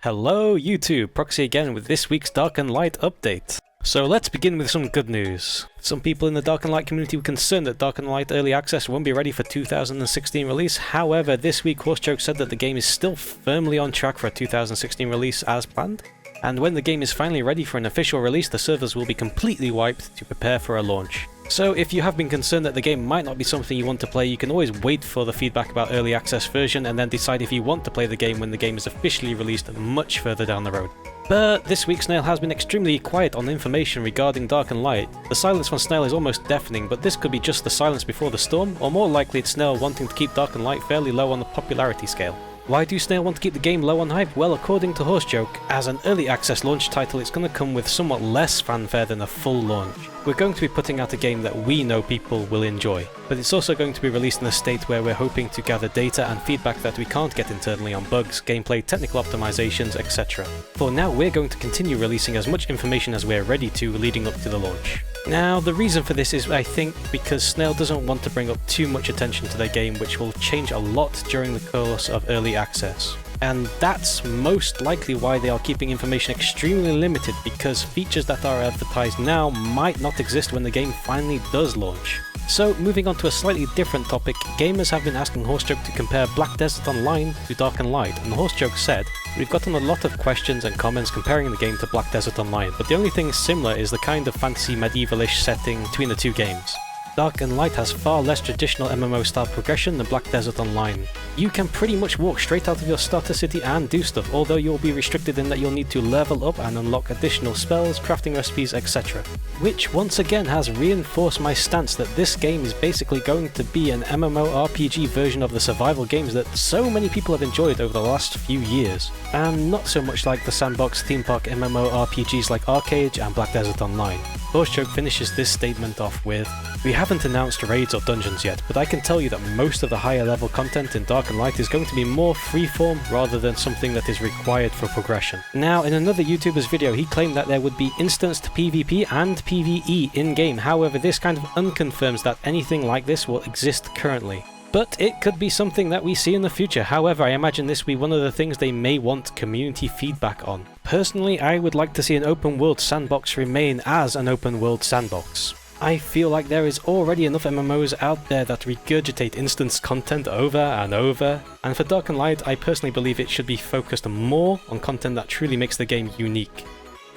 Hello YouTube, Proxy again with this week's Dark and Light update. So let's begin with some good news. Some people in the Dark and Light community were concerned that Dark and Light Early Access won't be ready for 2016 release. However, this week Horsejoke said that the game is still firmly on track for a 2016 release as planned. And when the game is finally ready for an official release, the servers will be completely wiped to prepare for a launch. So if you have been concerned that the game might not be something you want to play, you can always wait for the feedback about early access version and then decide if you want to play the game when the game is officially released much further down the road. But this week Snail has been extremely quiet on information regarding Dark and Light. The silence from Snail is almost deafening, but this could be just the silence before the storm, or more likely it's Snail wanting to keep Dark and Light fairly low on the popularity scale. Why do Snail want to keep the game low on hype? Well, according to Horsejoke, as an early access launch title, it's going to come with somewhat less fanfare than a full launch. We're going to be putting out a game that we know people will enjoy, but it's also going to be released in a state where we're hoping to gather data and feedback that we can't get internally on bugs, gameplay, technical optimizations, etc. For now, we're going to continue releasing as much information as we're ready to leading up to the launch. Now, the reason for this is, I think, because Snail doesn't want to bring up too much attention to their game, which will change a lot during the course of early access. And that's most likely why they are keeping information extremely limited, because features that are advertised now might not exist when the game finally does launch. So, moving on to a slightly different topic, gamers have been asking Horsejoke to compare Black Desert Online to Dark and Light, and Horsejoke said, "We've gotten a lot of questions and comments comparing the game to Black Desert Online, but the only thing similar is the kind of fantasy medievalish setting between the two games. Dark and Light has far less traditional MMO style progression than Black Desert Online. You can pretty much walk straight out of your starter city and do stuff, although you'll be restricted in that you'll need to level up and unlock additional spells, crafting recipes, etc. Which once again has reinforced my stance that this game is basically going to be an MMORPG version of the survival games that so many people have enjoyed over the last few years, and not so much like the sandbox theme park MMORPGs like Arcade and Black Desert Online." Horsejoke finishes this statement off with, "We haven't announced raids or dungeons yet, but I can tell you that most of the higher level content in Dark and Light is going to be more freeform rather than something that is required for progression." Now, in another YouTuber's video, he claimed that there would be instanced PvP and PvE in-game, however this kind of unconfirms that anything like this will exist currently. But it could be something that we see in the future. However, I imagine this will be one of the things they may want community feedback on. Personally, I would like to see an open world sandbox remain as an open world sandbox. I feel like there is already enough MMOs out there that regurgitate instance content over and over, and for Dark and Light, I personally believe it should be focused more on content that truly makes the game unique.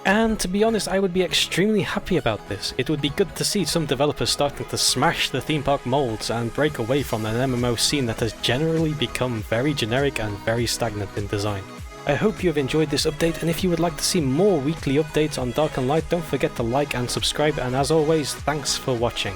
And to be honest, I would be extremely happy about this. It would be good to see some developers starting to smash the theme park molds and break away from an MMO scene that has generally become very generic and very stagnant in design. I hope you have enjoyed this update, and if you would like to see more weekly updates on Dark and Light, don't forget to like and subscribe, and as always, thanks for watching.